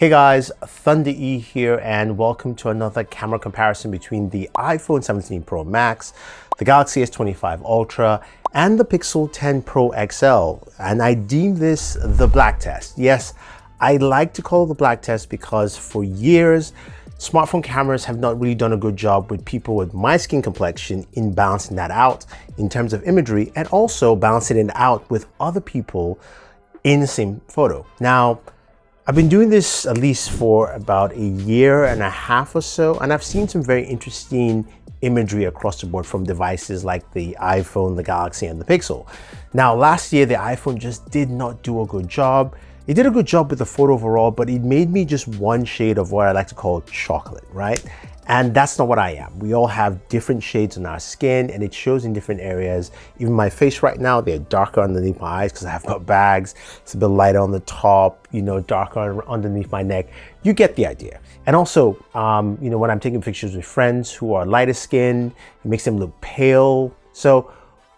Hey guys, Thunder E here and welcome to another camera comparison between the iPhone 17 Pro Max, the Galaxy S25 Ultra, and the Pixel 10 Pro XL. And I deem this the black test. Yes, I like to call it the black test because for years, smartphone cameras have not really done a good job with people with my skin complexion in balancing that out in terms of imagery and also balancing it out with other people in the same photo. Now, I've been doing this at least for about a year and a half or so, and I've seen some very interesting imagery across the board from devices like the iPhone, the Galaxy, and the Pixel. Now, last year, the iPhone just did not do a good job. It did a good job with the photo overall, but it made me just one shade of what I like to call chocolate, right? And that's not what I am. We all have different shades on our skin and it shows in different areas. Even my face right now, they're darker underneath my eyes because I have got bags. It's a bit lighter on the top, darker underneath my neck. You get the idea. And also, when I'm taking pictures with friends who are lighter skinned, it makes them look pale. So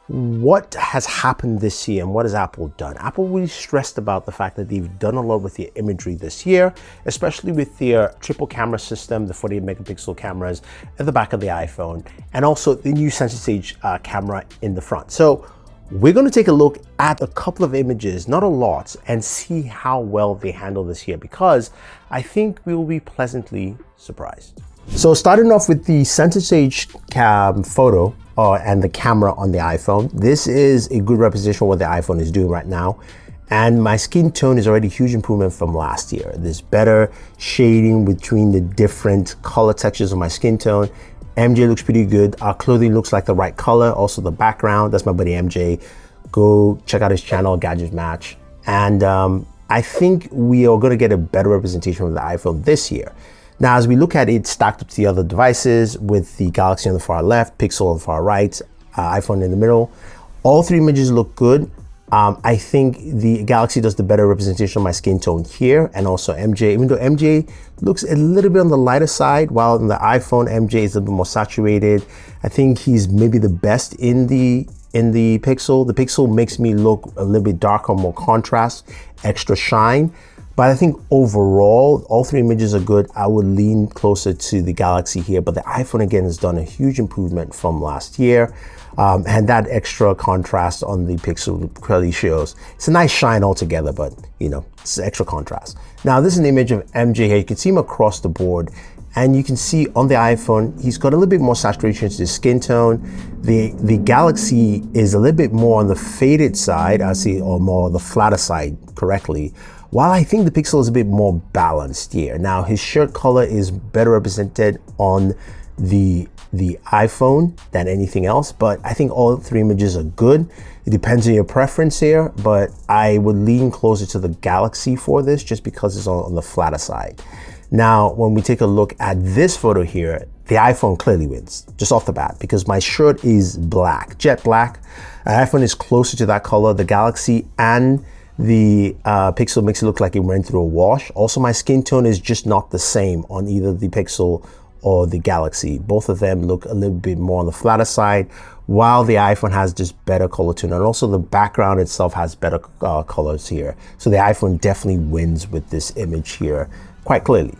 what has happened this year and what has Apple done? Apple really stressed about the fact that they've done a lot with their imagery this year, especially with their triple camera system, the 48 megapixel cameras at the back of the iPhone, and also the new center stage camera in the front. So we're going to take a look at a couple of images, not a lot, and see how well they handle this here because I think we will be pleasantly surprised. So starting off with the center stage photo, and the camera on the iPhone. This is a good representation of what the iPhone is doing right now. And my skin tone is already a huge improvement from last year. There's better shading between the different color textures of my skin tone. MJ looks pretty good. Our clothing looks like the right color. Also the background, that's my buddy MJ. Go check out his channel, Gadget Match. And I think we are gonna get a better representation of the iPhone this year. Now, as we look at it stacked up to the other devices with the Galaxy on the far left, Pixel on the far right, iPhone in the middle, all three images look good. I think the Galaxy does the better representation of my skin tone here and also MJ, even though MJ looks a little bit on the lighter side, while in the iPhone, MJ is a little bit more saturated. I think he's maybe the best in the Pixel. The Pixel makes me look a little bit darker, more contrast, extra shine. But I think overall, all three images are good. I would lean closer to the Galaxy here, but the iPhone again has done a huge improvement from last year. And that extra contrast on the Pixel clearly shows. It's a nice shine altogether, but it's extra contrast. Now this is an image of MJ here. You can see him across the board. And you can see on the iPhone, he's got a little bit more saturation to his skin tone. The Galaxy is a little bit more on the faded side, or more on the flatter side correctly. While I think the Pixel is a bit more balanced here. Now his shirt color is better represented on the iPhone than anything else, but I think all three images are good. It depends on your preference here, but I would lean closer to the Galaxy for this just because it's on the flatter side. Now, when we take a look at this photo here, the iPhone clearly wins just off the bat because my shirt is black, jet black. iPhone is closer to that color. The Galaxy and the Pixel makes it look like it went through a wash. Also, my skin tone is just not the same on either the Pixel or the Galaxy. Both of them look a little bit more on the flatter side, while the iPhone has just better color tone. And also the background itself has better colors here. So the iPhone definitely wins with this image here quite clearly.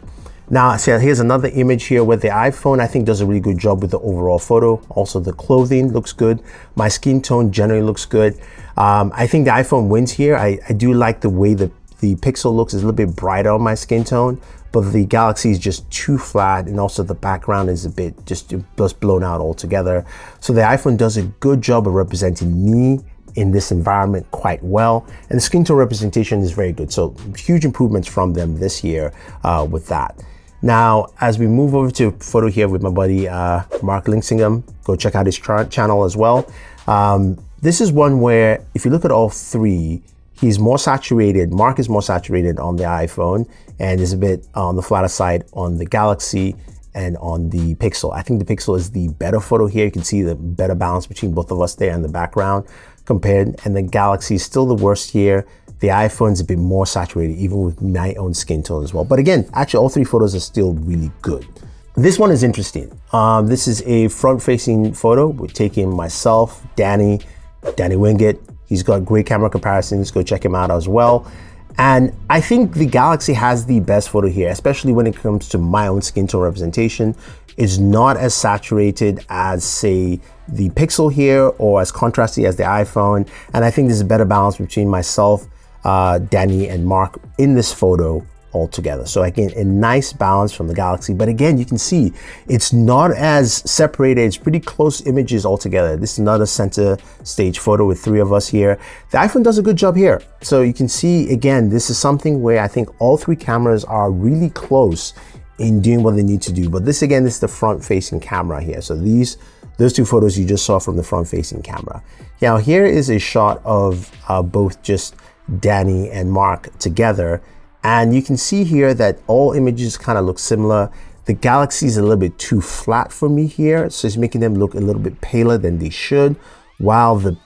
Now, so here's another image here where the iPhone, I think, does a really good job with the overall photo. Also, the clothing looks good. My skin tone generally looks good. I think the iPhone wins here. I do like the way the Pixel looks. It's a little bit brighter on my skin tone, but the Galaxy is just too flat, and also the background is a bit just blown out altogether. So the iPhone does a good job of representing me in this environment quite well, and the skin tone representation is very good. So huge improvements from them this year with that. Now, as we move over to a photo here with my buddy Mark Linsingham, go check out his channel as well. This is one where if you look at all three, he's more saturated. Mark is more saturated on the iPhone and is a bit on the flatter side on the Galaxy and on the Pixel. I think the Pixel is the better photo here. You can see the better balance between both of us there in the background compared, and the Galaxy is still the worst here. The iPhone's a bit more saturated, even with my own skin tone as well. But again, actually all three photos are still really good. This one is interesting. This is a front-facing photo. We're taking myself, Danny Wingett. He's got great camera comparisons. Go check him out as well. And I think the Galaxy has the best photo here, especially when it comes to my own skin tone representation. It's not as saturated as, say, the Pixel here, or as contrasty as the iPhone. And I think there's a better balance between myself, Danny, and Mark in this photo altogether. So again, a nice balance from the Galaxy, but again, you can see it's not as separated. It's pretty close images altogether. This is not a center stage photo with three of us here. The iPhone does a good job here. So you can see, again, this is something where I think all three cameras are really close in doing what they need to do. But this, again, this is the front facing camera here. So those two photos you just saw from the front facing camera. Now here is a shot of both just Danny and Mark together. And you can see here that all images kind of look similar. The Galaxy is a little bit too flat for me here, so it's making them look a little bit paler than they should, while the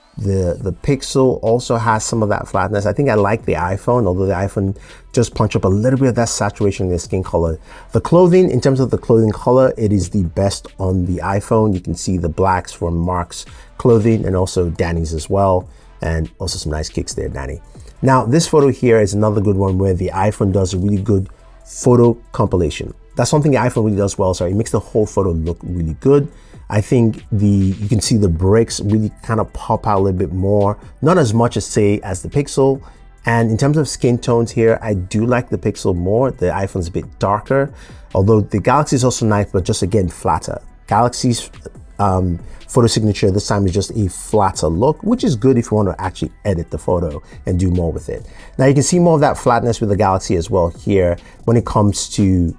Pixel also has some of that flatness. I think I like the iPhone, although the iPhone just punch up a little bit of that saturation in the skin color. The clothing, in terms of the clothing color, it is the best on the iPhone. You can see the blacks from Mark's clothing and also Danny's as well, and also some nice kicks there, Danny. Now, this photo here is another good one where the iPhone does a really good photo compilation. That's something the iPhone really does well. So it makes the whole photo look really good. I think you can see the bricks really kind of pop out a little bit more, not as much as, say, as the Pixel. And in terms of skin tones here, I do like the Pixel more. The iPhone's a bit darker, although the Galaxy is also nice, but just again, flatter. Galaxy's photo signature this time is just a flatter look, which is good if you want to actually edit the photo and do more with it. Now you can see more of that flatness with the Galaxy as well here when it comes to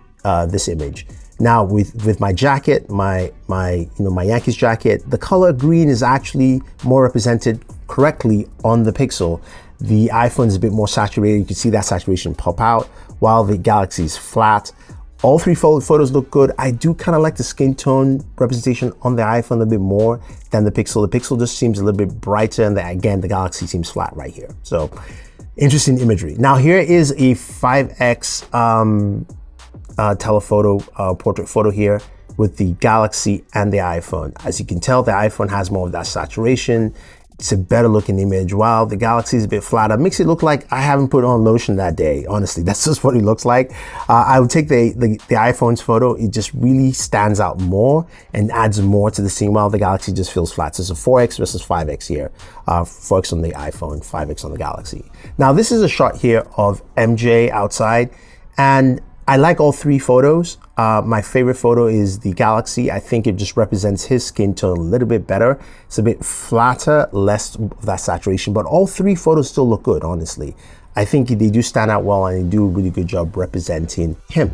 this image. Now with my jacket, my Yankees jacket, the color green is actually more represented correctly on the Pixel. The iPhone is a bit more saturated. You can see that saturation pop out, while the Galaxy is flat. All three photos look good. I do kind of like the skin tone representation on the iPhone a little bit more than the Pixel. The Pixel just seems a little bit brighter, and again, the Galaxy seems flat right here. So interesting imagery. Now here is a 5x telephoto portrait photo here with the Galaxy and the iPhone. As you can tell, the iPhone has more of that saturation. It's a better looking image, while the Galaxy is a bit flatter. Makes it look like I haven't put on lotion that day. Honestly, that's just what it looks like. I would take the iPhone's photo. It just really stands out more and adds more to the scene, while the Galaxy just feels flat. So it's a 4x versus 5x here. 4x on the iPhone, 5x on the Galaxy. Now this is a shot here of MJ outside, and I like all three photos. My favorite photo is the Galaxy. I think it just represents his skin tone a little bit better. It's a bit flatter, less of that saturation, but all three photos still look good, honestly. I think they do stand out well, and they do a really good job representing him.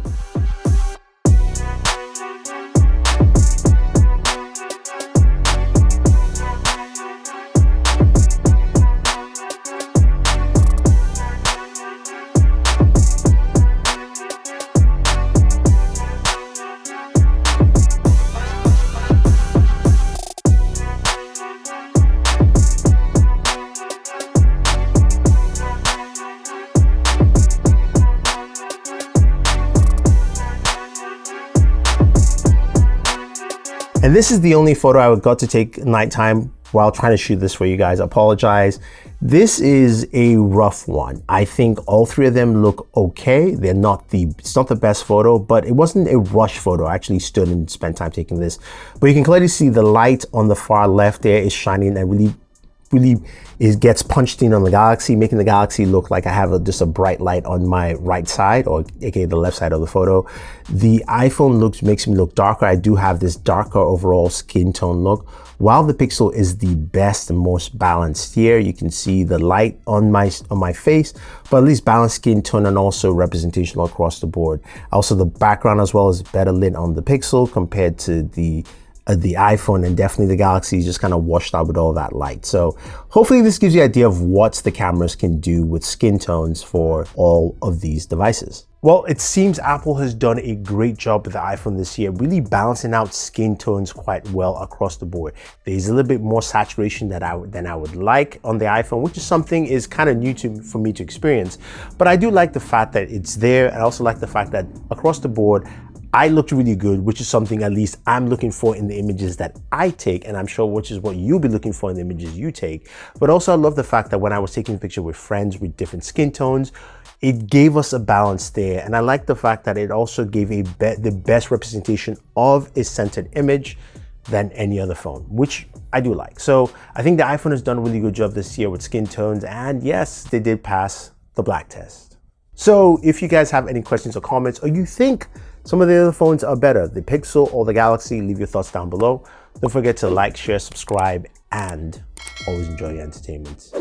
And this is the only photo I got to take nighttime while trying to shoot this for you guys. I apologize. This is a rough one. I think all three of them look okay. It's not the best photo, but it wasn't a rush photo. I actually stood and spent time taking this. But you can clearly see the light on the far left there is shining and really it gets punched in on the Galaxy, making the Galaxy look like I have just a bright light on my right side, or aka the left side of the photo. The iPhone makes me look darker. I do have this darker overall skin tone look, while the Pixel is the best and most balanced here. You can see the light on my face, but at least balanced skin tone and also representational across the board. Also, the background as well is better lit on the Pixel compared to the iPhone, and definitely the Galaxy is just kind of washed out with all that light. So hopefully this gives you an idea of what the cameras can do with skin tones for all of these devices. Well, it seems Apple has done a great job with the iPhone this year, really balancing out skin tones quite well across the board. There's a little bit more saturation than I would like on the iPhone, which is something is kind of new for me to experience. But I do like the fact that it's there. I also like the fact that across the board, I looked really good, which is something at least I'm looking for in the images that I take, and I'm sure which is what you'll be looking for in the images you take. But also I love the fact that when I was taking a picture with friends with different skin tones, it gave us a balance there. And I like the fact that it also gave the best representation of a centered image than any other phone, which I do like. So I think the iPhone has done a really good job this year with skin tones, and yes, they did pass the black test. So if you guys have any questions or comments, or you think some of the other phones are better, the Pixel or the Galaxy, leave your thoughts down below. Don't forget to like, share, subscribe, and always enjoy your entertainment.